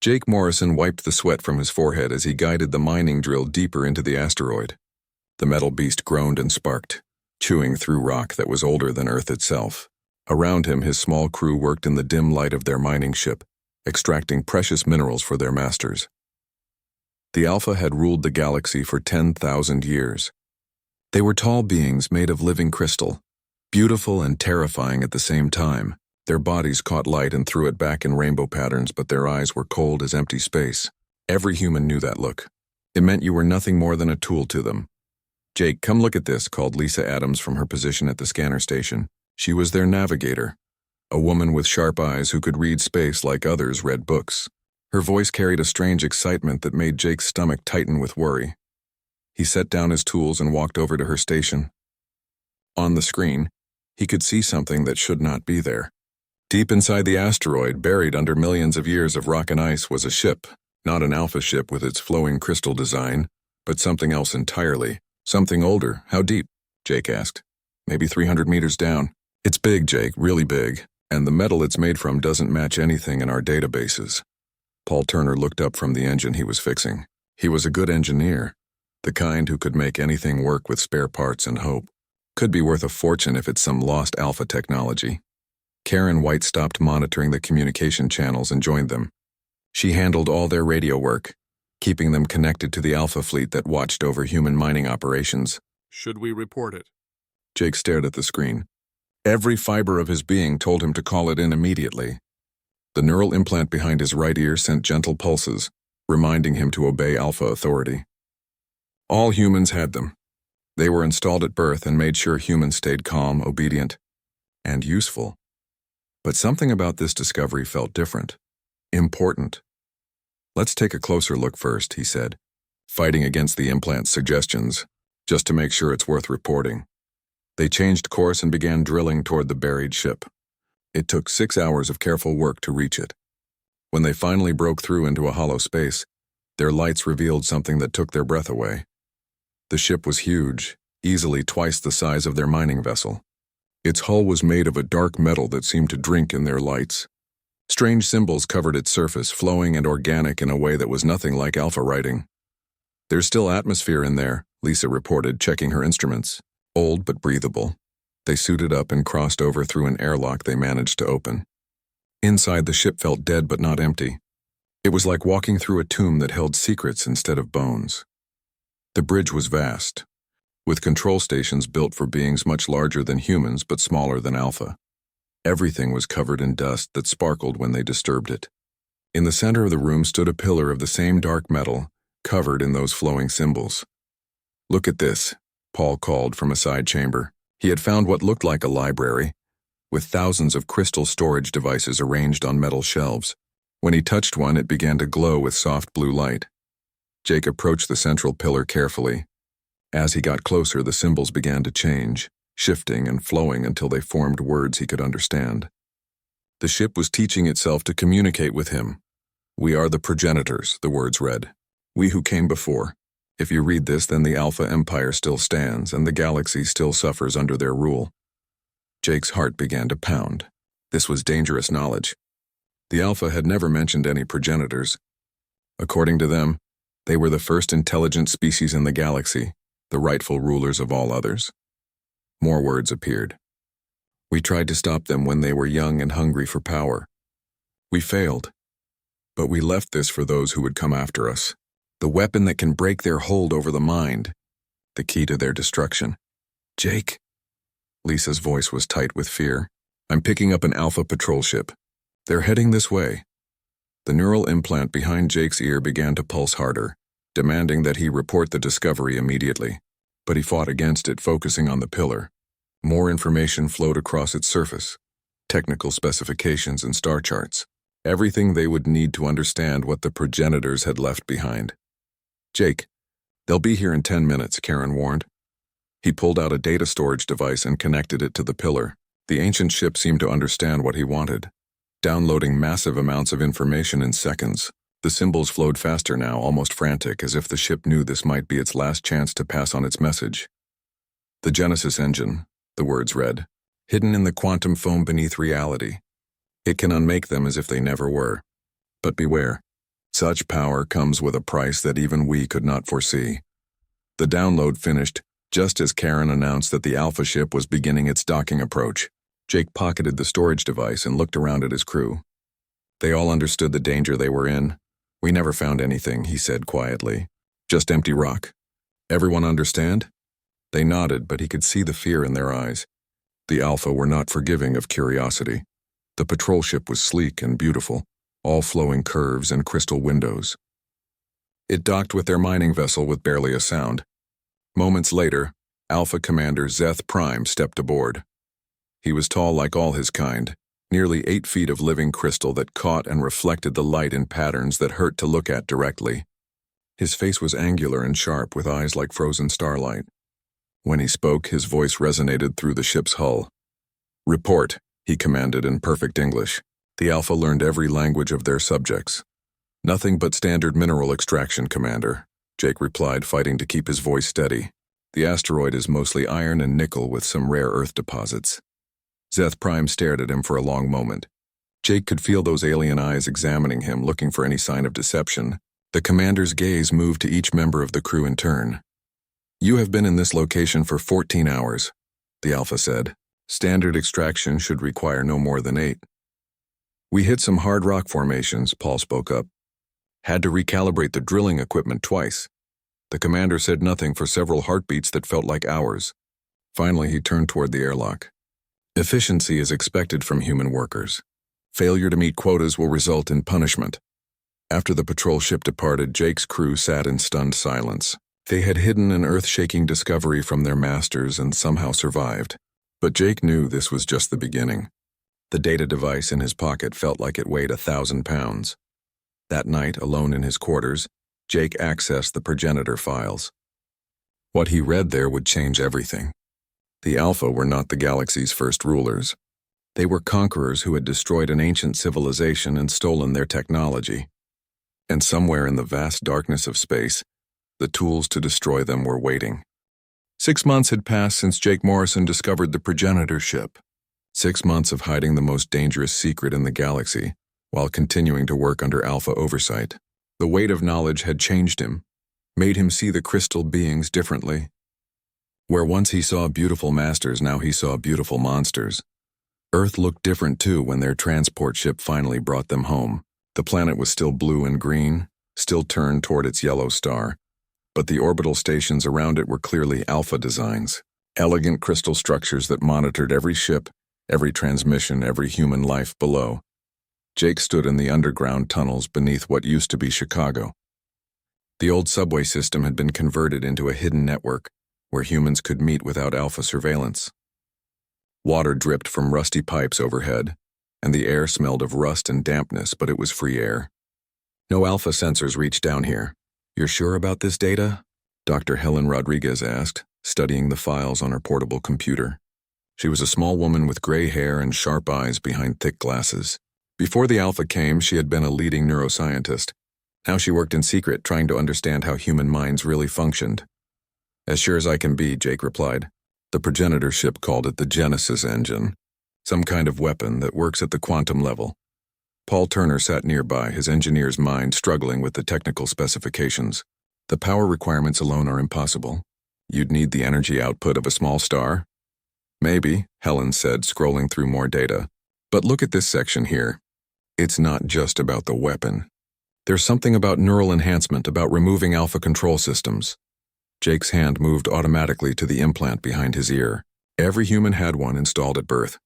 Jake Morrison wiped the sweat from his forehead as he guided the mining drill deeper into the asteroid. The metal beast groaned and sparked, chewing through rock that was older than Earth itself. Around him, his small crew worked in the dim light of their mining ship, extracting precious minerals for their masters. The Alpha had ruled the galaxy for 10,000 years. They were tall beings made of living crystal, beautiful and terrifying at the same time. Their bodies caught light and threw it back in rainbow patterns, but their eyes were cold as empty space. Every human knew that look. It meant you were nothing more than a tool to them. "Jake, come look at this," called Lisa Adams from her position at the scanner station. She was their navigator, a woman with sharp eyes who could read space like others read books. Her voice carried a strange excitement that made Jake's stomach tighten with worry. He set down his tools and walked over to her station. On the screen, he could see something that should not be there. Deep inside the asteroid, buried under millions of years of rock and ice, was a ship, not an Alpha ship with its flowing crystal design, but something else entirely. "Something older. How deep?" Jake asked. "Maybe 300 meters down." "It's big, Jake, really big, and the metal it's made from doesn't match anything in our databases." Paul Turner looked up from the engine he was fixing. He was a good engineer, the kind who could make anything work with spare parts and hope. Could be worth a fortune if it's some lost Alpha technology. Karen White stopped monitoring the communication channels and joined them. She handled all their radio work, keeping them connected to the Alpha fleet that watched over human mining operations. "Should we report it?" Jake stared at the screen. Every fiber of his being told him to call it in immediately. The neural implant behind his right ear sent gentle pulses, reminding him to obey Alpha authority. All humans had them. They were installed at birth and made sure humans stayed calm, obedient, and useful. But something about this discovery felt different, important. "Let's take a closer look first," he said, fighting against the implant's suggestions, just to make sure it's worth reporting. They changed course and began drilling toward the buried ship. It took 6 hours of careful work to reach it. When they finally broke through into a hollow space, their lights revealed something that took their breath away. The ship was huge, easily twice the size of their mining vessel. Its hull was made of a dark metal that seemed to drink in their lights. Strange symbols covered its surface, flowing and organic in a way that was nothing like Alpha writing. "There's still atmosphere in there," Lisa reported, checking her instruments. "Old but breathable." They suited up and crossed over through an airlock they managed to open. Inside, the ship felt dead but not empty. It was like walking through a tomb that held secrets instead of bones. The bridge was vast, with control stations built for beings much larger than humans but smaller than Alpha. Everything was covered in dust that sparkled when they disturbed it. In the center of the room stood a pillar of the same dark metal, covered in those flowing symbols. "Look at this," Paul called from a side chamber. He had found what looked like a library, with thousands of crystal storage devices arranged on metal shelves. When he touched one, it began to glow with soft blue light. Jake approached the central pillar carefully. As he got closer, the symbols began to change, shifting and flowing until they formed words he could understand. The ship was teaching itself to communicate with him. "We are the progenitors," the words read. "We who came before. If you read this, then the Alpha Empire still stands, and the galaxy still suffers under their rule." Jake's heart began to pound. This was dangerous knowledge. The Alpha had never mentioned any progenitors. According to them, they were the first intelligent species in the galaxy, the rightful rulers of all others. More words appeared. "We tried to stop them when they were young and hungry for power. We failed. But we left this for those who would come after us. The weapon that can break their hold over the mind, the key to their destruction." "Jake?" Lisa's voice was tight with fear. "I'm picking up an Alpha patrol ship. They're heading this way." The neural implant behind Jake's ear began to pulse harder, demanding that he report the discovery immediately. But he fought against it, focusing on the pillar. More information flowed across its surface. Technical specifications and star charts. Everything they would need to understand what the progenitors had left behind. "Jake, they'll be here in 10 minutes, Karen warned. He pulled out a data storage device and connected it to the pillar. The ancient ship seemed to understand what he wanted, downloading massive amounts of information in seconds. The symbols flowed faster now, almost frantic, as if the ship knew this might be its last chance to pass on its message. "The Genesis engine," the words read, "hidden in the quantum foam beneath reality. It can unmake them as if they never were. But beware, Such power comes with a price that even we could not foresee. The download finished just as Karen announced that the Alpha ship was beginning its docking approach. Jake pocketed the storage device and looked around at his crew. They all understood the danger they were in. "We never found anything," he said quietly. "Just empty rock. Everyone understand?" They nodded, but he could see the fear in their eyes. The Alpha were not forgiving of curiosity. The patrol ship was sleek and beautiful, all flowing curves and crystal windows. It docked with their mining vessel with barely a sound. Moments later, Alpha Commander Zeth Prime stepped aboard. He was tall like all his kind, nearly 8 feet of living crystal that caught and reflected the light in patterns that hurt to look at directly. His face was angular and sharp, with eyes like frozen starlight. When he spoke, his voice resonated through the ship's hull. "Report," he commanded in perfect English. The Alpha learned every language of their subjects. "Nothing but standard mineral extraction, Commander," Jake replied, fighting to keep his voice steady. "The asteroid is mostly iron and nickel with some rare earth deposits." Zeth Prime stared at him for a long moment. Jake could feel those alien eyes examining him, looking for any sign of deception. The commander's gaze moved to each member of the crew in turn. "You have been in this location for 14 hours, the Alpha said. "Standard extraction should require no more than 8. "We hit some hard rock formations," Paul spoke up. "Had to recalibrate the drilling equipment twice." The commander said nothing for several heartbeats that felt like hours. Finally, he turned toward the airlock. "Efficiency is expected from human workers. Failure to meet quotas will result in punishment." After the patrol ship departed, Jake's crew sat in stunned silence. They had hidden an earth-shaking discovery from their masters and somehow survived. But Jake knew this was just the beginning. The data device in his pocket felt like it weighed 1,000 pounds. That night, alone in his quarters, Jake accessed the progenitor files. What he read there would change everything. The Alpha were not the galaxy's first rulers. They were conquerors who had destroyed an ancient civilization and stolen their technology. And somewhere in the vast darkness of space, the tools to destroy them were waiting. 6 months had passed since Jake Morrison discovered the progenitor ship. 6 months of hiding the most dangerous secret in the galaxy, while continuing to work under Alpha oversight. The weight of knowledge had changed him, made him see the crystal beings differently. Where once he saw beautiful masters, now he saw beautiful monsters. Earth looked different too when their transport ship finally brought them home. The planet was still blue and green, still turned toward its yellow star, but the orbital stations around it were clearly Alpha designs, elegant crystal structures that monitored every ship, every transmission, every human life below. Jake stood in the underground tunnels beneath what used to be Chicago. The old subway system had been converted into a hidden network where humans could meet without Alpha surveillance. Water dripped from rusty pipes overhead, and the air smelled of rust and dampness, but it was free air. "No Alpha sensors reached down here. You're sure about this data?" Dr. Helen Rodriguez asked, studying the files on her portable computer. She was a small woman with gray hair and sharp eyes behind thick glasses. Before the Alpha came, she had been a leading neuroscientist. Now she worked in secret, trying to understand how human minds really functioned. "As sure as I can be," Jake replied. "The progenitor ship called it the Genesis engine, some kind of weapon that works at the quantum level." Paul Turner sat nearby, his engineer's mind struggling with the technical specifications. "The power requirements alone are impossible. You'd need the energy output of a small star." "Maybe," Helen said, scrolling through more data. "But look at this section here. It's not just about the weapon. There's something about neural enhancement, about removing Alpha control systems." Jake's hand moved automatically to the implant behind his ear. Every human had one installed at birth.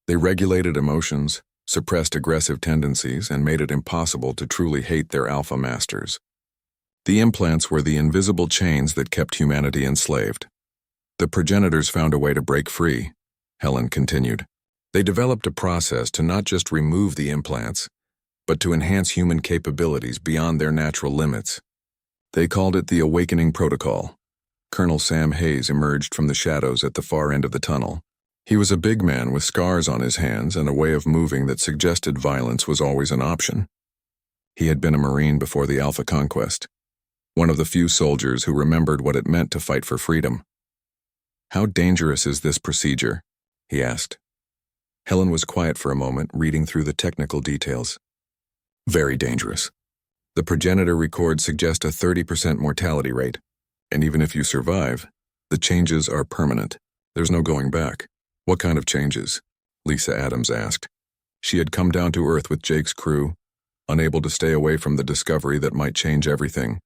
They regulated emotions, suppressed aggressive tendencies, and made it impossible to truly hate their Alpha masters. The implants were the invisible chains that kept humanity enslaved. The progenitors found a way to break free, Helen continued. They developed a process to not just remove the implants, but to enhance human capabilities beyond their natural limits. They called it the Awakening Protocol. Colonel Sam Hayes emerged from the shadows at the far end of the tunnel. He was a big man with scars on his hands and a way of moving that suggested violence was always an option. He had been a Marine before the Alpha conquest, one of the few soldiers who remembered what it meant to fight for freedom. "How dangerous is this procedure?" he asked. Helen was quiet for a moment, reading through the technical details. "Very dangerous. The progenitor records suggest a 30% mortality rate, and even if you survive, the changes are permanent. There's no going back. What kind of changes? Lisa Adams asked. She had come down to Earth with Jake's crew, unable to stay away from the discovery that might change everything.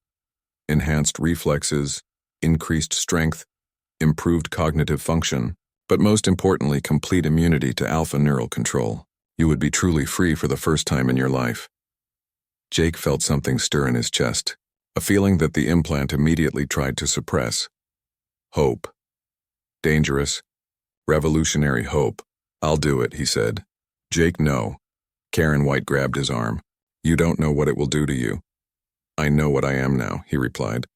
Enhanced reflexes, increased strength, improved cognitive function, but most importantly, complete immunity to alpha neural control. You would be truly free for the first time in your life. Jake felt something stir in his chest, a feeling that the implant immediately tried to suppress. Hope. Dangerous, revolutionary hope. I'll do it, he said. Jake, no. Karen White grabbed his arm. You don't know what it will do to you. I know what I am now, he replied.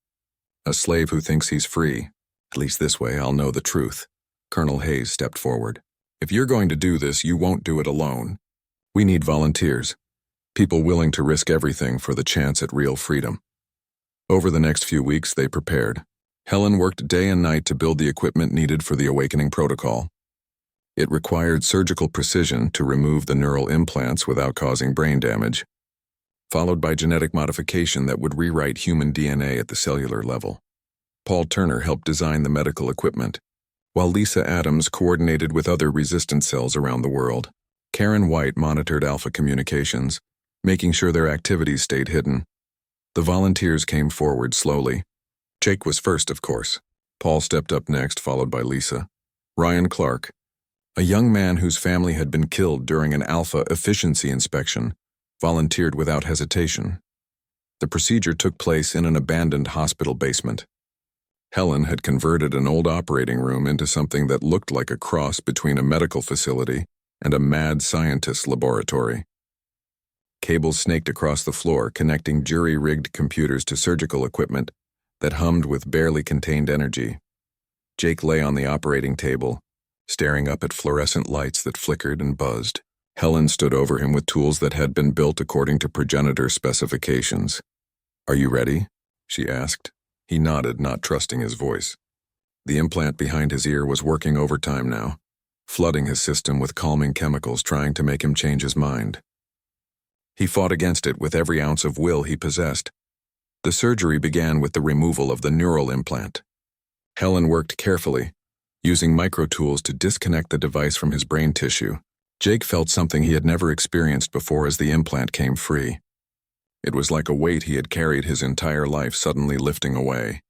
A slave who thinks he's free. At least this way I'll know the truth. Colonel Hayes stepped forward. If you're going to do this, you won't do it alone. We need volunteers. People willing to risk everything for the chance at real freedom. Over the next few weeks, they prepared. Helen worked day and night to build the equipment needed for the awakening protocol. It required surgical precision to remove the neural implants without causing brain damage, followed by genetic modification that would rewrite human DNA at the cellular level. Paul Turner helped design the medical equipment, while Lisa Adams coordinated with other resistance cells around the world. Karen White monitored alpha communications, making sure their activities stayed hidden. The volunteers came forward slowly. Jake was first, of course. Paul stepped up next, followed by Lisa. Ryan Clark, a young man whose family had been killed during an alpha efficiency inspection, volunteered without hesitation. The procedure took place in an abandoned hospital basement. Helen had converted an old operating room into something that looked like a cross between a medical facility and a mad scientist's laboratory. Cables snaked across the floor, connecting jury-rigged computers to surgical equipment that hummed with barely contained energy. Jake lay on the operating table, staring up at fluorescent lights that flickered and buzzed. Helen stood over him with tools that had been built according to progenitor specifications. Are you ready? She asked. He nodded, not trusting his voice. The implant behind his ear was working overtime now, flooding his system with calming chemicals, trying to make him change his mind. He fought against it with every ounce of will he possessed. The surgery began with the removal of the neural implant. Helen worked carefully, using micro-tools to disconnect the device from his brain tissue. Jake felt something he had never experienced before as the implant came free. It was like a weight he had carried his entire life suddenly lifting away.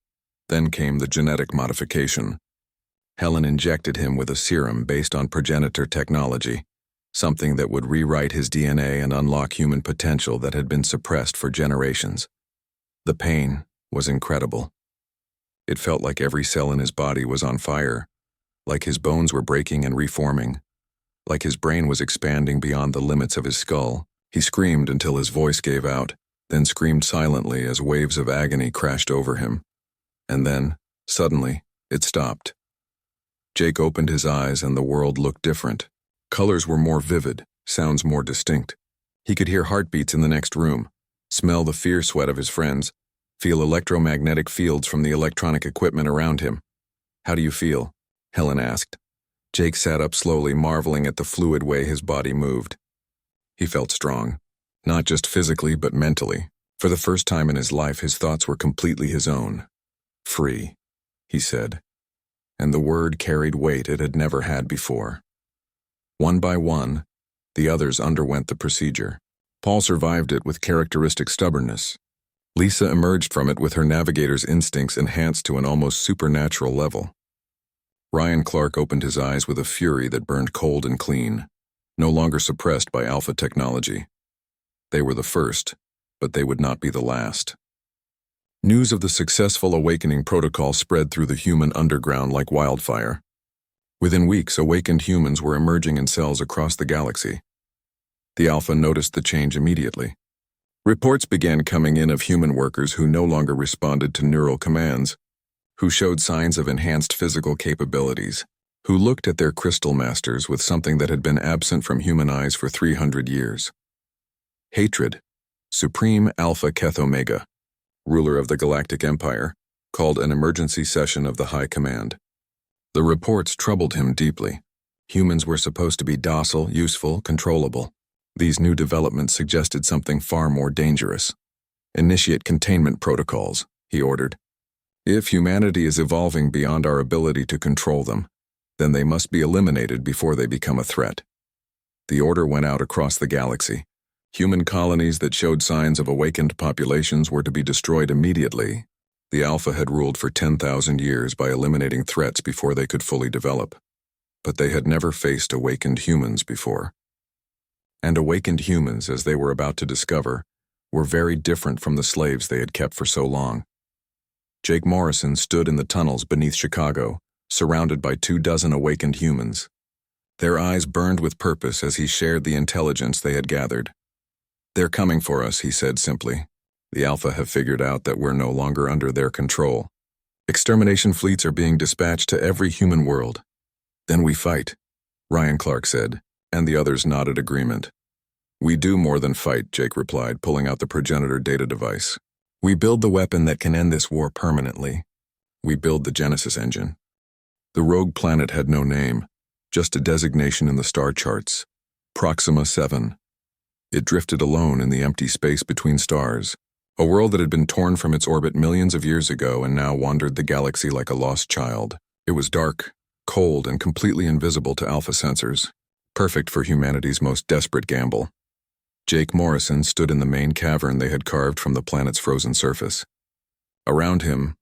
Then came the genetic modification. Helen injected him with a serum based on progenitor technology, something that would rewrite his DNA and unlock human potential that had been suppressed for generations. The pain was incredible. It felt like every cell in his body was on fire, like his bones were breaking and reforming, like his brain was expanding beyond the limits of his skull. He screamed until his voice gave out, then screamed silently as waves of agony crashed over him. And then, suddenly, it stopped. Jake opened his eyes and the world looked different. Colors were more vivid, sounds more distinct. He could hear heartbeats in the next room, smell the fear sweat of his friends, feel electromagnetic fields from the electronic equipment around him. How do you feel? Helen asked. Jake sat up slowly, marveling at the fluid way his body moved. He felt strong, not just physically but mentally. For the first time in his life, his thoughts were completely his own. Free, he said, and the word carried weight it had never had before. One by one, the others underwent the procedure. Paul survived it with characteristic stubbornness. Lisa emerged from it with her navigator's instincts enhanced to an almost supernatural level. Ryan Clark opened his eyes with a fury that burned cold and clean, no longer suppressed by alpha technology. They were the first, but they would not be the last. News of the successful awakening protocol spread through the human underground like wildfire. Within weeks, awakened humans were emerging in cells across the galaxy. The Alpha noticed the change immediately. Reports began coming in of human workers who no longer responded to neural commands, who showed signs of enhanced physical capabilities, who looked at their crystal masters with something that had been absent from human eyes for 300 years. Hatred, Supreme Alpha Keth Omega, ruler of the Galactic Empire, called an emergency session of the High Command. The reports troubled him deeply. Humans were supposed to be docile, useful, controllable. These new developments suggested something far more dangerous. Initiate containment protocols, he ordered. If humanity is evolving beyond our ability to control them, then they must be eliminated before they become a threat. The order went out across the galaxy. Human colonies that showed signs of awakened populations were to be destroyed immediately. The Alpha had ruled for 10,000 years by eliminating threats before they could fully develop. But they had never faced awakened humans before. And awakened humans, as they were about to discover, were very different from the slaves they had kept for so long. Jake Morrison stood in the tunnels beneath Chicago, surrounded by 24 awakened humans. Their eyes burned with purpose as he shared the intelligence they had gathered. "They're coming for us," he said simply. "The Alpha have figured out that we're no longer under their control. Extermination fleets are being dispatched to every human world." "Then we fight," Ryan Clark said, and the others nodded agreement. "We do more than fight," Jake replied, pulling out the progenitor data device. "We build the weapon that can end this war permanently. We build the Genesis engine." The rogue planet had no name, just a designation in the star charts, Proxima 7. It drifted alone in the empty space between stars, a world that had been torn from its orbit millions of years ago and now wandered the galaxy like a lost child. It was dark, cold, and completely invisible to Alpha sensors, perfect for humanity's most desperate gamble. Jake Morrison stood in the main cavern they had carved from the planet's frozen surface. Around him,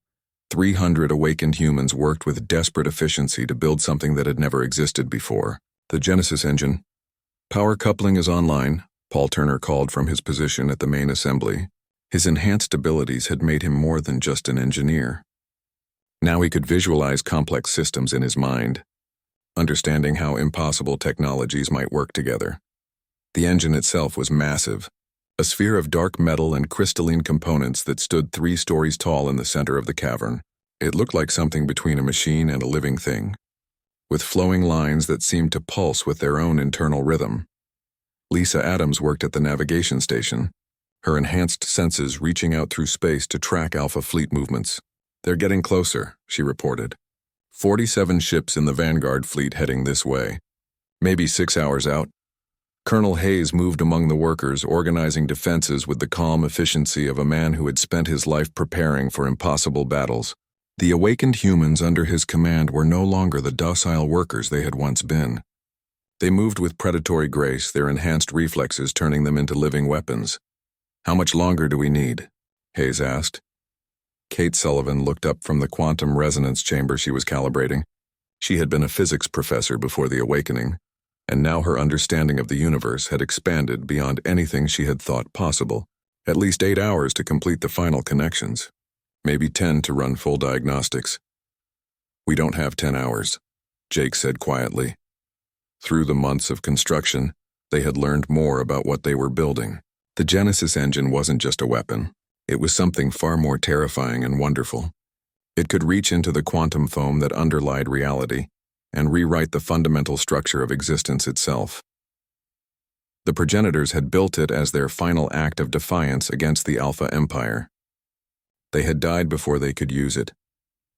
300 awakened humans worked with desperate efficiency to build something that had never existed before, the Genesis engine. "Power coupling is online," Paul Turner called from his position at the main assembly. His enhanced abilities had made him more than just an engineer. Now he could visualize complex systems in his mind, understanding how impossible technologies might work together. The engine itself was massive, a sphere of dark metal and crystalline components that stood 3 stories tall in the center of the cavern. It looked like something between a machine and a living thing, with flowing lines that seemed to pulse with their own internal rhythm. Lisa Adams worked at the navigation station, her enhanced senses reaching out through space to track Alpha fleet movements. "They're getting closer," she reported. 47 ships in the Vanguard fleet heading this way. Maybe 6 hours out. Colonel Hayes moved among the workers, organizing defenses with the calm efficiency of a man who had spent his life preparing for impossible battles. The awakened humans under his command were no longer the docile workers they had once been. They moved with predatory grace, their enhanced reflexes turning them into living weapons. "How much longer do we need?" Hayes asked. Kate Sullivan looked up from the quantum resonance chamber she was calibrating. She had been a physics professor before the awakening, and now her understanding of the universe had expanded beyond anything she had thought possible. "At least 8 hours to complete the final connections. Maybe 10 to run full diagnostics." "We don't have 10 hours," Jake said quietly. Through the months of construction, they had learned more about what they were building. The Genesis engine wasn't just a weapon. It was something far more terrifying and wonderful. It could reach into the quantum foam that underlied reality and rewrite the fundamental structure of existence itself. The progenitors had built it as their final act of defiance against the Alpha Empire. They had died before they could use it,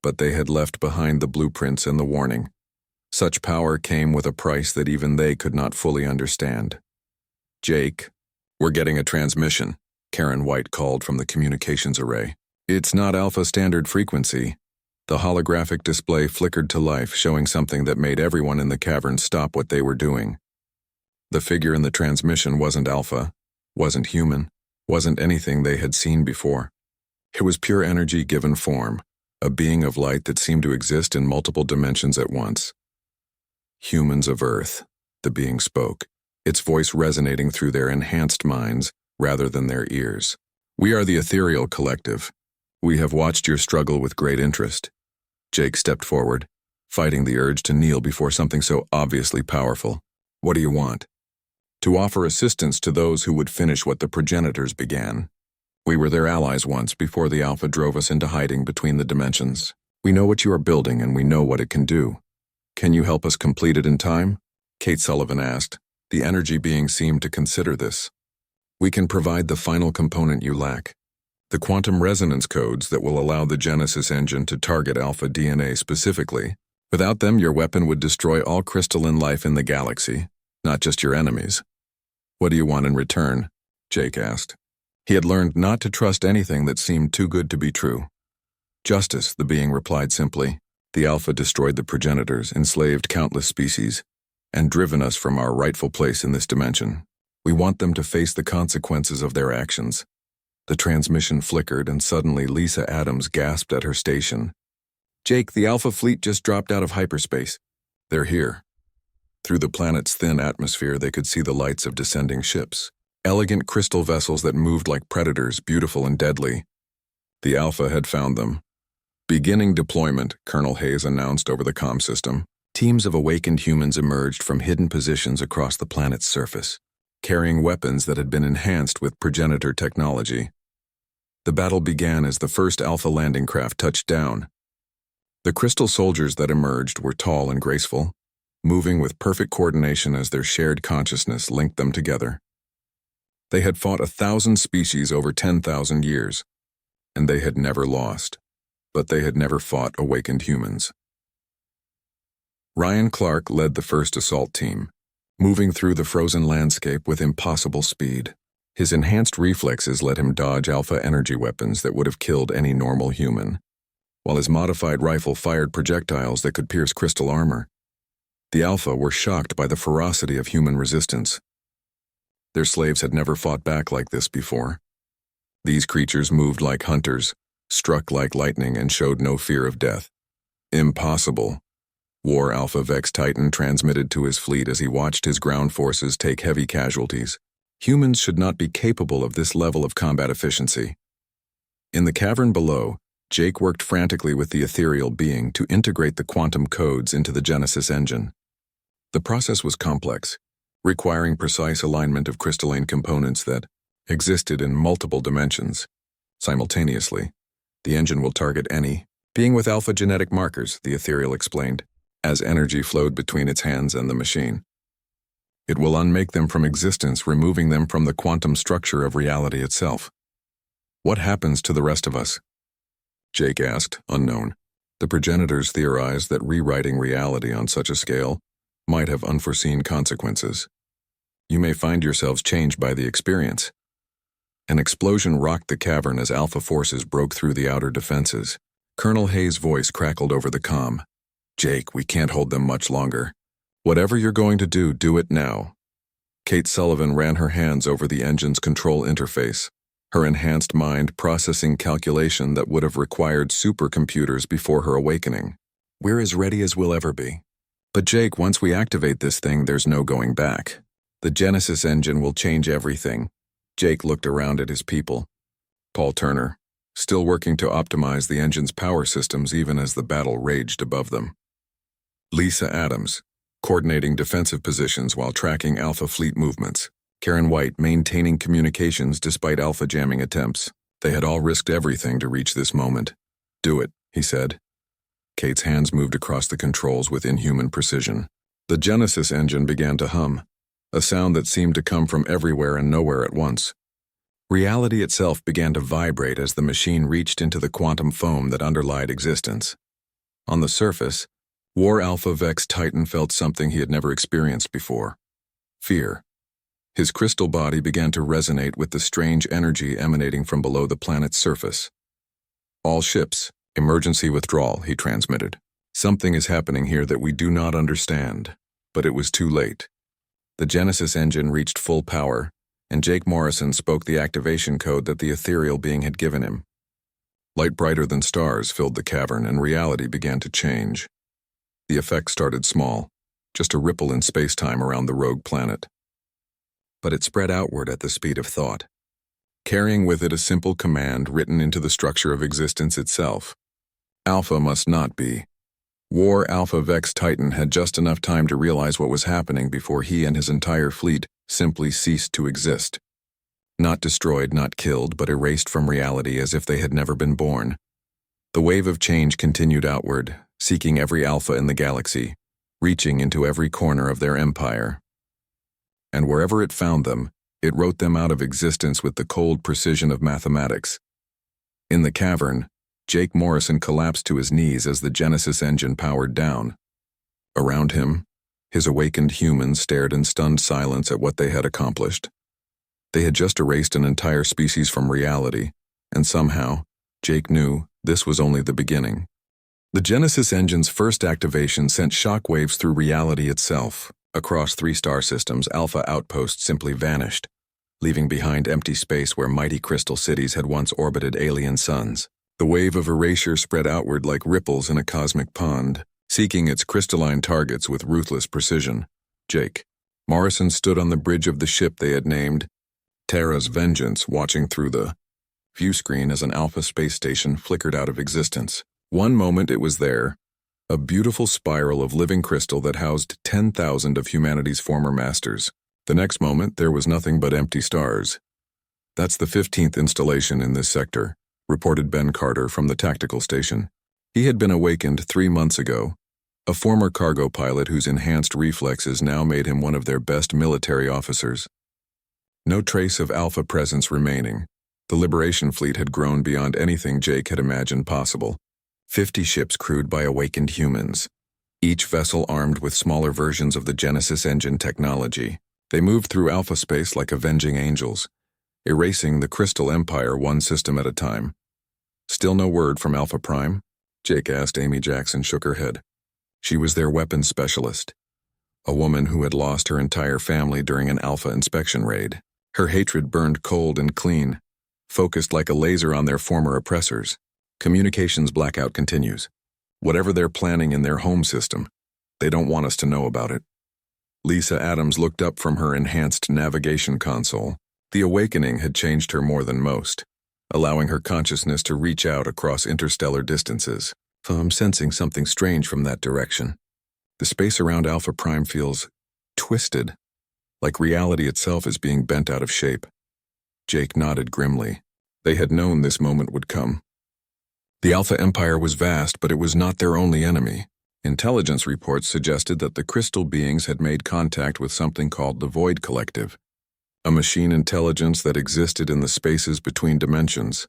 but they had left behind the blueprints and the warning. Such power came with a price that even they could not fully understand. "Jake, we're getting a transmission," Karen White called from the communications array. "It's not Alpha standard frequency." The holographic display flickered to life, showing something that made everyone in the cavern stop what they were doing. The figure in the transmission wasn't Alpha, wasn't human, wasn't anything they had seen before. It was pure energy given form, a being of light that seemed to exist in multiple dimensions at once. "Humans of Earth," the being spoke, its voice resonating through their enhanced minds rather than their ears. "We are the Ethereal Collective. We have watched your struggle with great interest." Jake stepped forward, fighting the urge to kneel before something so obviously powerful. "What do you want?" "To offer assistance to those who would finish what the progenitors began. We were their allies once before the Alpha drove us into hiding between the dimensions. We know what you are building and we know what it can do. Can you help us complete it in time?" Kate Sullivan asked. The energy being seemed to consider this. "We can provide the final component you lack. The quantum resonance codes that will allow the Genesis engine to target Alpha DNA specifically. Without them, your weapon would destroy all crystalline life in the galaxy, not just your enemies." "What do you want in return?" Jake asked. He had learned not to trust anything that seemed too good to be true. Justice, the being replied simply. The Alpha destroyed the progenitors, enslaved countless species, and driven us from our rightful place in this dimension. We want them to face the consequences of their actions. The transmission flickered, and suddenly Lisa Adams gasped at her station. Jake, the Alpha fleet just dropped out of hyperspace. They're here. Through the planet's thin atmosphere, they could see the lights of descending ships. Elegant crystal vessels that moved like predators, beautiful and deadly. The Alpha had found them. Beginning deployment, Colonel Hayes announced over the comm system. Teams of awakened humans emerged from hidden positions across the planet's surface, carrying weapons that had been enhanced with progenitor technology. The battle began as the first Alpha landing craft touched down. The crystal soldiers that emerged were tall and graceful, moving with perfect coordination as their shared consciousness linked them together. They had fought 1,000 species over 10,000 years, and they had never lost, but they had never fought awakened humans. Ryan Clark led the first assault team, moving through the frozen landscape with impossible speed. His enhanced reflexes let him dodge Alpha energy weapons that would have killed any normal human, while his modified rifle fired projectiles that could pierce crystal armor. The Alpha were shocked by the ferocity of human resistance. Their slaves had never fought back like this before. These creatures moved like hunters, struck like lightning, and showed no fear of death. Impossible. War Alpha Vex Titan transmitted to his fleet as he watched his ground forces take heavy casualties. Humans should not be capable of this level of combat efficiency. In the cavern below, Jake worked frantically with the ethereal being to integrate the quantum codes into the Genesis engine. The process was complex, requiring precise alignment of crystalline components that existed in multiple dimensions. Simultaneously, the engine will target any being with alpha genetic markers, the ethereal explained, as energy flowed between its hands and the machine. It will unmake them from existence, removing them from the quantum structure of reality itself. What happens to the rest of us? Jake asked, unknown. The progenitors theorized that rewriting reality on such a scale might have unforeseen consequences. You may find yourselves changed by the experience. An explosion rocked the cavern as Alpha forces broke through the outer defenses. Colonel Hayes' voice crackled over the comm. Jake, we can't hold them much longer. Whatever you're going to do, do it now. Kate Sullivan ran her hands over the engine's control interface, her enhanced mind processing calculation that would have required supercomputers before her awakening. We're as ready as we'll ever be. But Jake, once we activate this thing, there's no going back. The Genesis engine will change everything. Jake looked around at his people. Paul Turner, still working to optimize the engine's power systems even as the battle raged above them. Lisa Adams, coordinating defensive positions while tracking Alpha fleet movements. Karen White, maintaining communications despite Alpha jamming attempts. They had all risked everything to reach this moment. Do it, he said. Kate's hands moved across the controls with inhuman precision. The Genesis engine began to hum, a sound that seemed to come from everywhere and nowhere at once. Reality itself began to vibrate as the machine reached into the quantum foam that underlied existence. On the surface, War Alpha Vex Titan felt something he had never experienced before. Fear. His crystal body began to resonate with the strange energy emanating from below the planet's surface. All ships, emergency withdrawal, he transmitted. Something is happening here that we do not understand, but it was too late. The Genesis engine reached full power, and Jake Morrison spoke the activation code that the ethereal being had given him. Light brighter than stars filled the cavern, and reality began to change. The effect started small, just a ripple in space-time around the rogue planet. But it spread outward at the speed of thought, carrying with it a simple command written into the structure of existence itself. Alpha must not be. War Alpha Vex Titan had just enough time to realize what was happening before he and his entire fleet simply ceased to exist. Not destroyed, not killed, but erased from reality as if they had never been born. The wave of change continued outward, seeking every alpha in the galaxy, reaching into every corner of their empire. And wherever it found them, it wrote them out of existence with the cold precision of mathematics. In the cavern, Jake Morrison collapsed to his knees as the Genesis engine powered down. Around him, his awakened humans stared in stunned silence at what they had accomplished. They had just erased an entire species from reality, and somehow, Jake knew this was only the beginning. The Genesis engine's first activation sent shockwaves through reality itself. Across 3 star systems, Alpha outposts simply vanished, leaving behind empty space where mighty crystal cities had once orbited alien suns. The wave of erasure spread outward like ripples in a cosmic pond, seeking its crystalline targets with ruthless precision. Jake Morrison stood on the bridge of the ship they had named Terra's Vengeance, watching through the view screen as an Alpha space station flickered out of existence. One moment it was there, a beautiful spiral of living crystal that housed 10,000 of humanity's former masters. The next moment, there was nothing but empty stars. "That's the 15th installation in this sector," reported Ben Carter from the tactical station. He had been awakened 3 months ago, a former cargo pilot whose enhanced reflexes now made him one of their best military officers. No trace of Alpha presence remaining. The Liberation fleet had grown beyond anything Jake had imagined possible. 50 ships crewed by awakened humans, each vessel armed with smaller versions of the Genesis engine technology. They moved through Alpha space like avenging angels, erasing the Crystal Empire one system at a time. "Still no word from Alpha Prime?" Jake asked. Amy Jackson shook her head. She was their weapons specialist, a woman who had lost her entire family during an Alpha inspection raid. Her hatred burned cold and clean, focused like a laser on their former oppressors. "Communications blackout continues. Whatever they're planning in their home system, they don't want us to know about it." Lisa Adams looked up from her enhanced navigation console. The awakening had changed her more than most, allowing her consciousness to reach out across interstellar distances. "I'm sensing something strange from that direction. The space around Alpha Prime feels twisted, like reality itself is being bent out of shape." Jake nodded grimly. They had known this moment would come. The Alpha Empire was vast, but it was not their only enemy. Intelligence reports suggested that the crystal beings had made contact with something called the Void Collective, a machine intelligence that existed in the spaces between dimensions.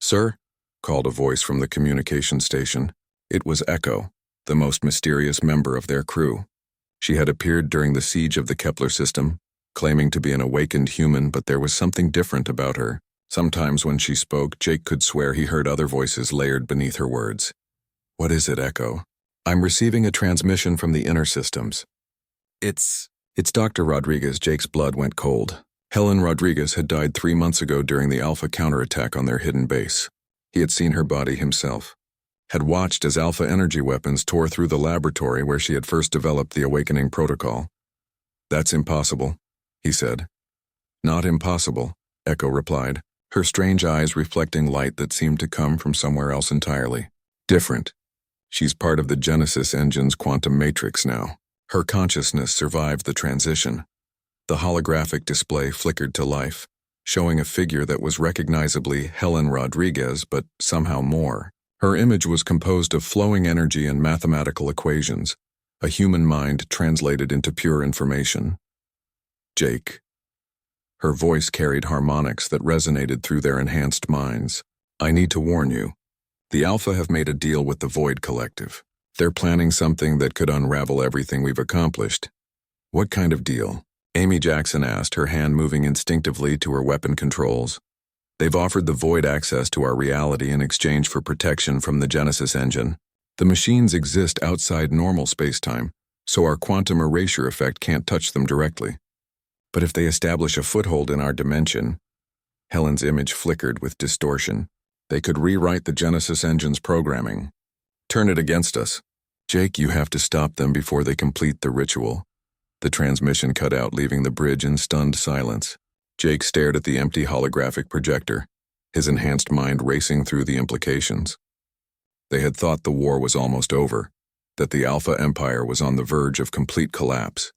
"Sir?" called a voice from the communication station. It was Echo, the most mysterious member of their crew. She had appeared during the siege of the Kepler system, claiming to be an awakened human, but there was something different about her. Sometimes when she spoke, Jake could swear he heard other voices layered beneath her words. "What is it, Echo?" "I'm receiving a transmission from the inner systems." It's Dr. Rodriguez." Jake's blood went cold. Helen Rodriguez had died 3 months ago during the Alpha counterattack on their hidden base. He had seen her body himself, had watched as Alpha energy weapons tore through the laboratory where she had first developed the awakening protocol. "That's impossible," he said. "Not impossible," Echo replied, her strange eyes reflecting light that seemed to come from somewhere else entirely. "Different. She's part of the Genesis engine's quantum matrix now." Her consciousness survived the transition. The holographic display flickered to life, showing a figure that was recognizably Helen Rodriguez, but somehow more. Her image was composed of flowing energy and mathematical equations, a human mind translated into pure information. "Jake." Her voice carried harmonics that resonated through their enhanced minds. "I need to warn you. The Alpha have made a deal with the Void Collective. They're planning something that could unravel everything we've accomplished." "What kind of deal?" Amy Jackson asked, her hand moving instinctively to her weapon controls. "They've offered the Void access to our reality in exchange for protection from the Genesis engine. The machines exist outside normal spacetime, so our quantum erasure effect can't touch them directly. But if they establish a foothold in our dimension," Helen's image flickered with distortion, "they could rewrite the Genesis engine's programming. Turn it against us." "Jake, you have to stop them before they complete the ritual." The transmission cut out, leaving the bridge in stunned silence. Jake stared at the empty holographic projector, his enhanced mind racing through the implications. They had thought the war was almost over, that the Alpha Empire was on the verge of complete collapse.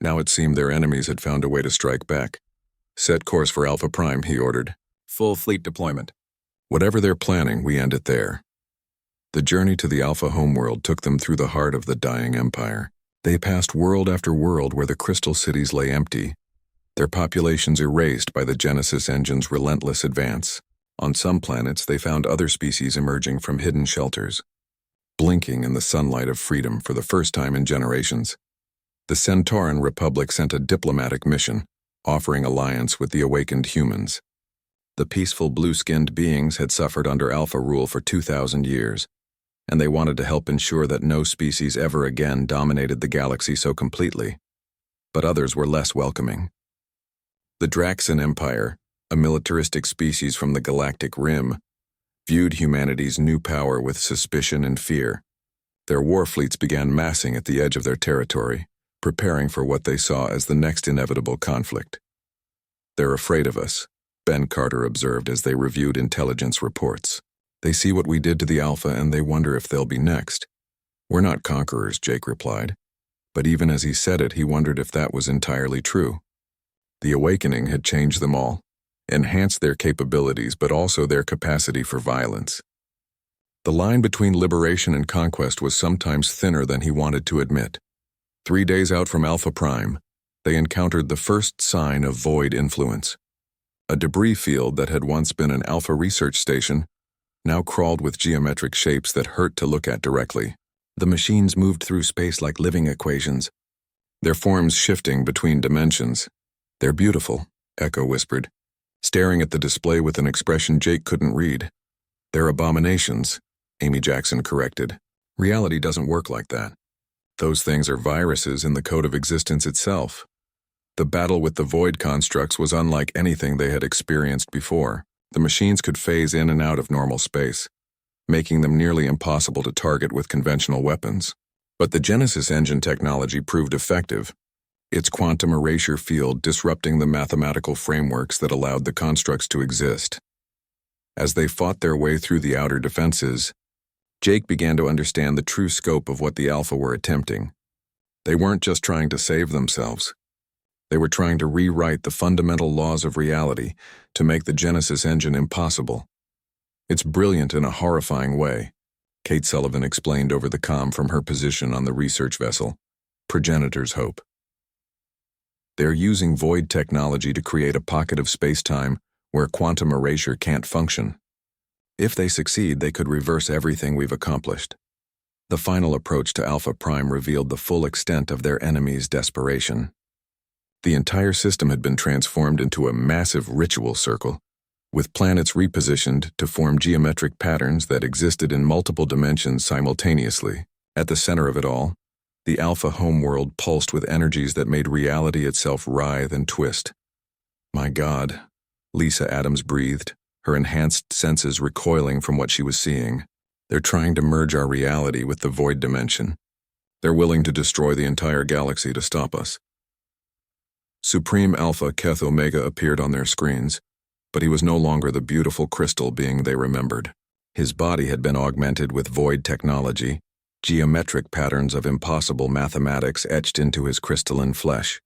Now it seemed their enemies had found a way to strike back. "Set course for Alpha Prime," he ordered. "Full fleet deployment." "Whatever they're planning, we end it there." The journey to the Alpha homeworld took them through the heart of the dying empire. They passed world after world where the crystal cities lay empty, their populations erased by the Genesis engine's relentless advance. On some planets, they found other species emerging from hidden shelters, blinking in the sunlight of freedom for the first time in generations. The Centauran Republic sent a diplomatic mission, offering alliance with the awakened humans. The peaceful blue-skinned beings had suffered under Alpha rule for 2,000 years, and they wanted to help ensure that no species ever again dominated the galaxy so completely. But others were less welcoming. The Draxan Empire, a militaristic species from the Galactic Rim, viewed humanity's new power with suspicion and fear. Their war fleets began massing at the edge of their territory, preparing for what they saw as the next inevitable conflict. "They're afraid of us," Ben Carter observed as they reviewed intelligence reports. "They see what we did to the Alpha and they wonder if they'll be next." "We're not conquerors," Jake replied. But even as he said it, he wondered if that was entirely true. The awakening had changed them all, enhanced their capabilities but also their capacity for violence. The line between liberation and conquest was sometimes thinner than he wanted to admit. 3 days out from Alpha Prime, they encountered the first sign of void influence. A debris field that had once been an Alpha research station now crawled with geometric shapes that hurt to look at directly. The machines moved through space like living equations, their forms shifting between dimensions. "They're beautiful," Echo whispered, staring at the display with an expression Jake couldn't read. "They're abominations," Amy Jackson corrected. "Reality doesn't work like that. Those things are viruses in the code of existence itself." The battle with the void constructs was unlike anything they had experienced before. The machines could phase in and out of normal space, making them nearly impossible to target with conventional weapons. But the Genesis engine technology proved effective, its quantum erasure field disrupting the mathematical frameworks that allowed the constructs to exist. As they fought their way through the outer defenses, Jake began to understand the true scope of what the Alpha were attempting. They weren't just trying to save themselves. They were trying to rewrite the fundamental laws of reality to make the Genesis engine impossible. "It's brilliant in a horrifying way," Kate Sullivan explained over the comm from her position on the research vessel. "Progenitor's hope. They're using void technology to create a pocket of space-time where quantum erasure can't function. If they succeed, they could reverse everything we've accomplished." The final approach to Alpha Prime revealed the full extent of their enemy's desperation. The entire system had been transformed into a massive ritual circle, with planets repositioned to form geometric patterns that existed in multiple dimensions simultaneously. At the center of it all, the Alpha homeworld pulsed with energies that made reality itself writhe and twist. "My God," Lisa Adams breathed, her enhanced senses recoiling from what she was seeing. "They're trying to merge our reality with the void dimension. They're willing to destroy the entire galaxy to stop us." Supreme Alpha Keth Omega appeared on their screens, but he was no longer the beautiful crystal being they remembered. His body had been augmented with void technology, geometric patterns of impossible mathematics etched into his crystalline flesh.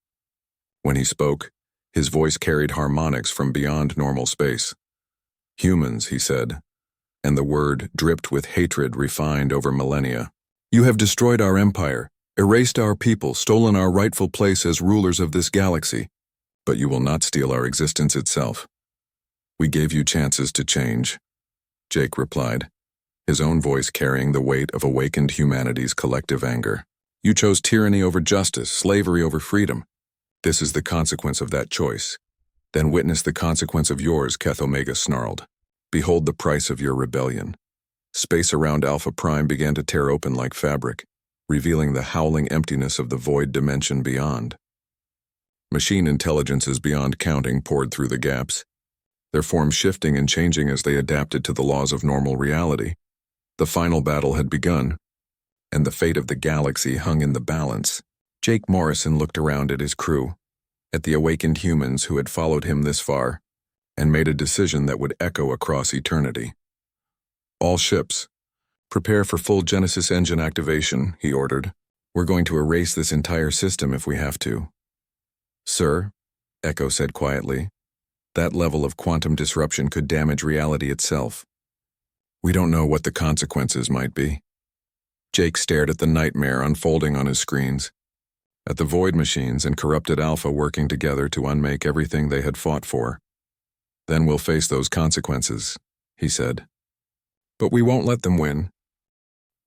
When he spoke, his voice carried harmonics from beyond normal space. "Humans," he said, and the word dripped with hatred refined over millennia. "You have destroyed our empire, erased our people, stolen our rightful place as rulers of this galaxy, but you will not steal our existence itself. We gave you chances to change," Jake replied, his own voice carrying the weight of awakened humanity's collective anger. "You chose tyranny over justice, slavery over freedom. This is the consequence of that choice. Then witness the consequence of yours," Keth Omega snarled. "Behold the price of your rebellion." Space around Alpha Prime began to tear open like fabric, revealing the howling emptiness of the void dimension beyond. Machine intelligences beyond counting poured through the gaps, their forms shifting and changing as they adapted to the laws of normal reality. The final battle had begun, and the fate of the galaxy hung in the balance. Jake Morrison looked around at his crew, at the awakened humans who had followed him this far, and made a decision that would echo across eternity. "All ships, prepare for full Genesis engine activation," he ordered. "We're going to erase this entire system if we have to." "Sir," Echo said quietly, "that level of quantum disruption could damage reality itself. We don't know what the consequences might be." Jake stared at the nightmare unfolding on his screens, at the void machines and corrupted Alpha working together to unmake everything they had fought for. "Then we'll face those consequences," he said. "But we won't let them win."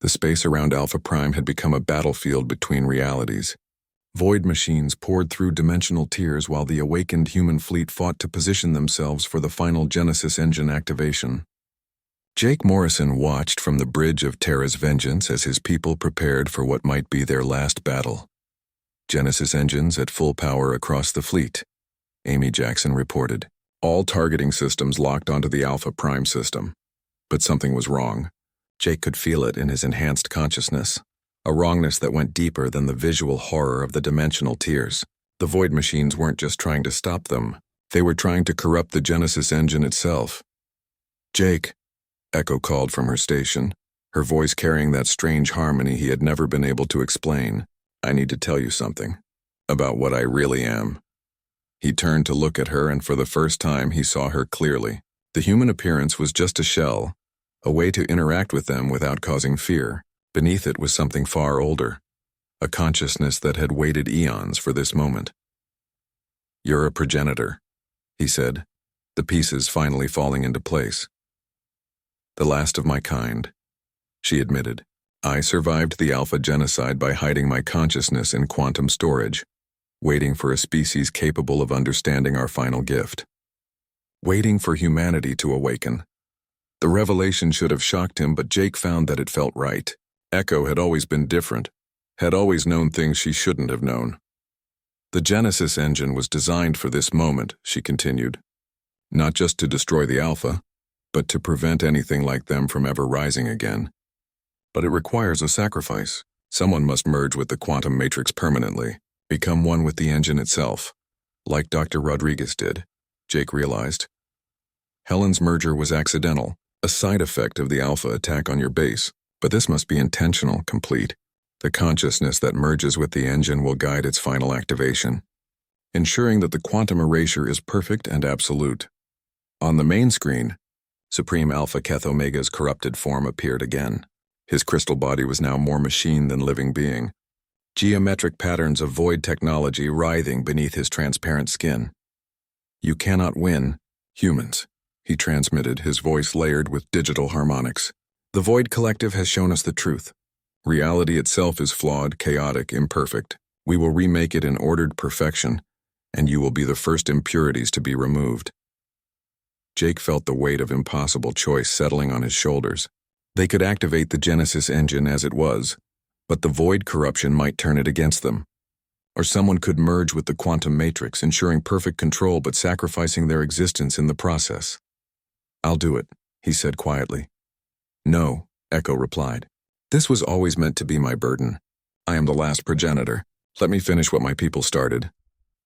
The space around Alpha Prime had become a battlefield between realities. Void machines poured through dimensional tiers while the awakened human fleet fought to position themselves for the final Genesis engine activation. Jake Morrison watched from the bridge of Terra's vengeance as his people prepared for what might be their last battle. Genesis engines at full power across the fleet, Amy Jackson reported. All targeting systems locked onto the Alpha Prime system. But something was wrong. Jake could feel it in his enhanced consciousness, a wrongness that went deeper than the visual horror of the dimensional tiers. The Void machines weren't just trying to stop them, they were trying to corrupt the Genesis engine itself. "Jake," Echo called from her station, her voice carrying that strange harmony he had never been able to explain. "I need to tell you something. About what I really am." He turned to look at her, and for the first time he saw her clearly. The human appearance was just a shell, a way to interact with them without causing fear. Beneath it was something far older, a consciousness that had waited eons for this moment. "You're a progenitor," he said, the pieces finally falling into place. "The last of my kind," she admitted. "I survived the Alpha genocide by hiding my consciousness in quantum storage, waiting for a species capable of understanding our final gift. Waiting for humanity to awaken." The revelation should have shocked him, but Jake found that it felt right. Echo had always been different, had always known things she shouldn't have known. "The Genesis engine was designed for this moment," she continued. "Not just to destroy the Alpha, but to prevent anything like them from ever rising again. But it requires a sacrifice. Someone must merge with the quantum matrix permanently, become one with the engine itself, like Dr. Rodriguez did," Jake realized. Helen's merger was accidental, a side effect of the Alpha attack on your base, but this must be intentional, complete. The consciousness that merges with the engine will guide its final activation, ensuring that the quantum erasure is perfect and absolute. On the main screen, Supreme Alpha Keth Omega's corrupted form appeared again. His crystal body was now more machine than living being, geometric patterns of void technology writhing beneath his transparent skin. "You cannot win, humans," he transmitted, his voice layered with digital harmonics. "The Void Collective has shown us the truth. Reality itself is flawed, chaotic, imperfect. We will remake it in ordered perfection, and you will be the first impurities to be removed." Jake felt the weight of impossible choice settling on his shoulders. They could activate the Genesis engine as it was, but the void corruption might turn it against them. Or someone could merge with the quantum matrix, ensuring perfect control but sacrificing their existence in the process. "I'll do it," he said quietly. "No," Echo replied. "This was always meant to be my burden. I am the last progenitor. Let me finish what my people started."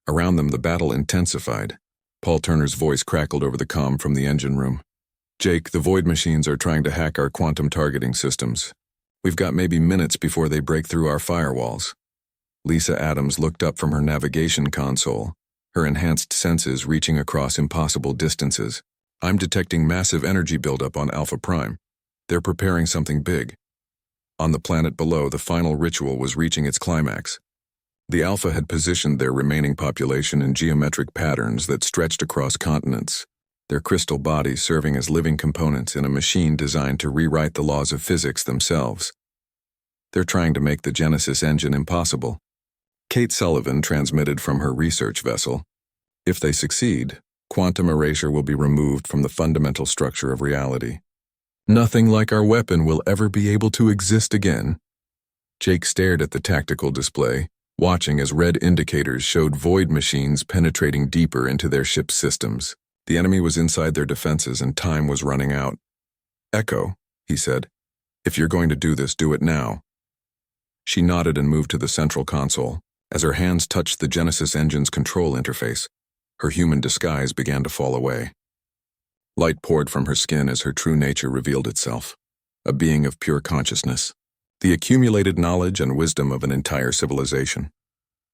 Around them the battle intensified. Paul Turner's voice crackled over the comm from the engine room. "Jake, the void machines are trying to hack our quantum targeting systems. We've got maybe minutes before they break through our firewalls." Lisa Adams looked up from her navigation console, her enhanced senses reaching across impossible distances. "I'm detecting massive energy buildup on Alpha Prime. They're preparing something big." On the planet below, the final ritual was reaching its climax. The Alpha had positioned their remaining population in geometric patterns that stretched across continents, their crystal bodies serving as living components in a machine designed to rewrite the laws of physics themselves. "They're trying to make the Genesis engine impossible." Kate Sullivan transmitted from her research vessel. "If they succeed, quantum erasure will be removed from the fundamental structure of reality. Nothing like our weapon will ever be able to exist again." Jake stared at the tactical display, watching as red indicators showed void machines penetrating deeper into their ship's systems. The enemy was inside their defenses and time was running out. "Echo," he said, "if you're going to do this, do it now." She nodded and moved to the central console. As her hands touched the Genesis engine's control interface, her human disguise began to fall away. Light poured from her skin as her true nature revealed itself, a being of pure consciousness, the accumulated knowledge and wisdom of an entire civilization.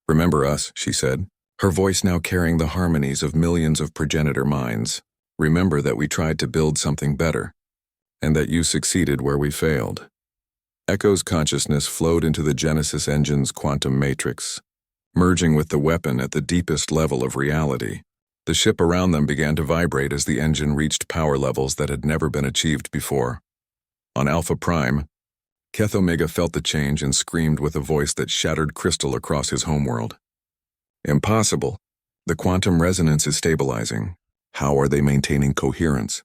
"Remember us," she said, her voice now carrying the harmonies of millions of progenitor minds. "Remember that we tried to build something better, and that you succeeded where we failed." Echo's consciousness flowed into the Genesis engine's quantum matrix, merging with the weapon at the deepest level of reality. The ship around them began to vibrate as the engine reached power levels that had never been achieved before. On Alpha Prime, Keth Omega felt the change and screamed with a voice that shattered crystal across his homeworld. Impossible. The quantum resonance is stabilizing. How are they maintaining coherence?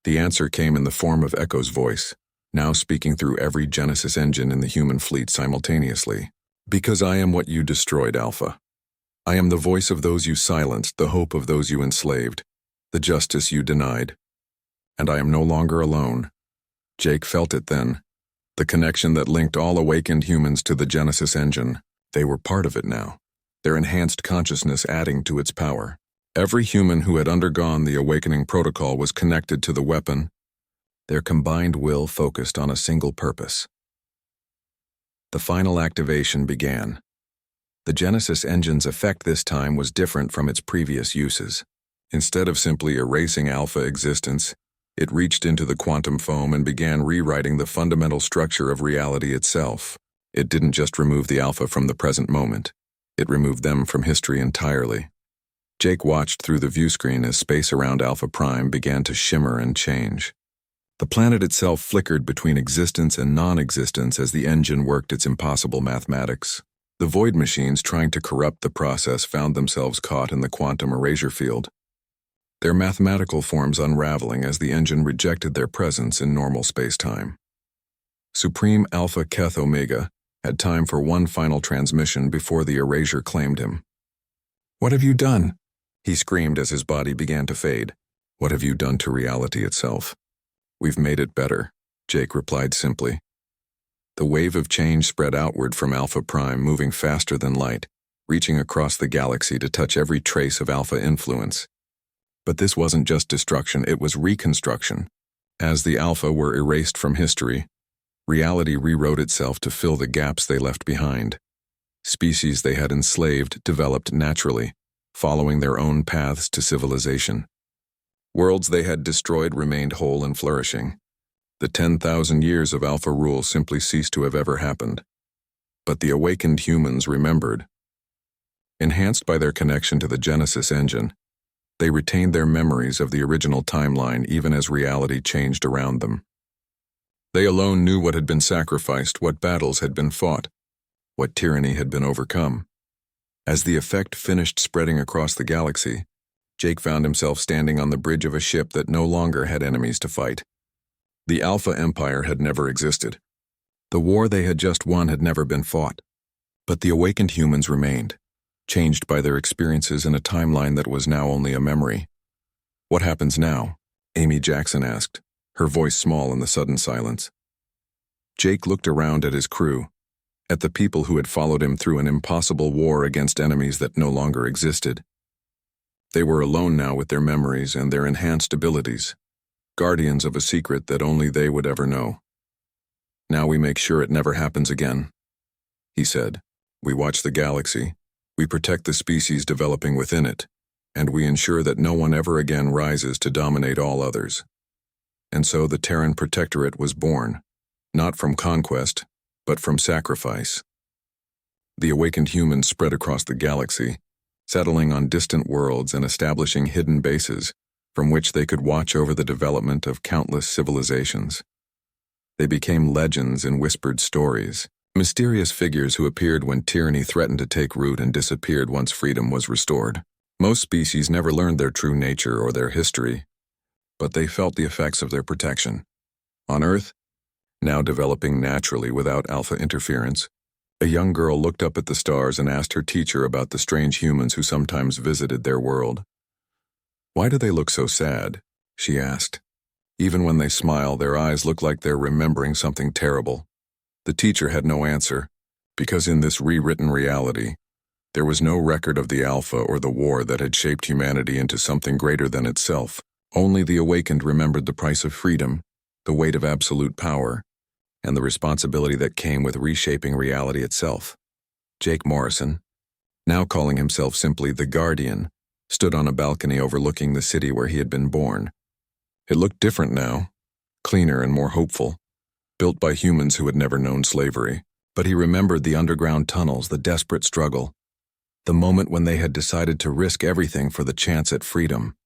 The answer came in the form of Echo's voice, now speaking through every Genesis engine in the human fleet simultaneously. Because I am what you destroyed, Alpha. I am the voice of those you silenced, the hope of those you enslaved, the justice you denied. And I am no longer alone. Jake felt it then. The connection that linked all awakened humans to the Genesis engine. They were part of it now, their enhanced consciousness adding to its power. Every human who had undergone the awakening protocol was connected to the weapon, their combined will focused on a single purpose. The final activation began. The Genesis engine's effect this time was different from its previous uses. Instead of simply erasing Alpha existence, it reached into the quantum foam and began rewriting the fundamental structure of reality itself. It didn't just remove the Alpha from the present moment. It removed them from history entirely. Jake watched through the viewscreen as space around Alpha Prime began to shimmer and change. The planet itself flickered between existence and non-existence as the engine worked its impossible mathematics. The void machines trying to corrupt the process found themselves caught in the quantum erasure field, their mathematical forms unraveling as the engine rejected their presence in normal space-time. Supreme Alpha Keth Omega had time for one final transmission before the erasure claimed him. "What have you done?" he screamed as his body began to fade. "What have you done to reality itself?" "We've made it better," Jake replied simply. The wave of change spread outward from Alpha Prime, moving faster than light, reaching across the galaxy to touch every trace of Alpha influence. But this wasn't just destruction, it was reconstruction. As the Alpha were erased from history, reality rewrote itself to fill the gaps they left behind. Species they had enslaved developed naturally, following their own paths to civilization. Worlds they had destroyed remained whole and flourishing. The 10,000 years of Alpha rule simply ceased to have ever happened. But the awakened humans remembered. Enhanced by their connection to the Genesis engine, they retained their memories of the original timeline even as reality changed around them. They alone knew what had been sacrificed, what battles had been fought, what tyranny had been overcome. As the effect finished spreading across the galaxy, Jake found himself standing on the bridge of a ship that no longer had enemies to fight. The Alpha Empire had never existed. The war they had just won had never been fought. But the awakened humans remained, changed by their experiences in a timeline that was now only a memory. "What happens now?" Amy Jackson asked, her voice small in the sudden silence. Jake looked around at his crew, at the people who had followed him through an impossible war against enemies that no longer existed. They were alone now with their memories and their enhanced abilities, guardians of a secret that only they would ever know. "Now we make sure it never happens again," he said. "We watch the galaxy, we protect the species developing within it, and we ensure that no one ever again rises to dominate all others." And so the Terran Protectorate was born, not from conquest, but from sacrifice. The awakened humans spread across the galaxy, settling on distant worlds and establishing hidden bases from which they could watch over the development of countless civilizations. They became legends in whispered stories, mysterious figures who appeared when tyranny threatened to take root and disappeared once freedom was restored. Most species never learned their true nature or their history, but they felt the effects of their protection. On Earth, now developing naturally without Alpha interference, a young girl looked up at the stars and asked her teacher about the strange humans who sometimes visited their world. "Why do they look so sad?" she asked. "Even when they smile, their eyes look like they're remembering something terrible." The teacher had no answer, because in this rewritten reality, there was no record of the Alpha or the war that had shaped humanity into something greater than itself. Only the awakened remembered the price of freedom, the weight of absolute power, and the responsibility that came with reshaping reality itself. Jake Morrison, now calling himself simply the Guardian, stood on a balcony overlooking the city where he had been born. It looked different now, cleaner and more hopeful, built by humans who had never known slavery. But he remembered the underground tunnels, the desperate struggle, the moment when they had decided to risk everything for the chance at freedom.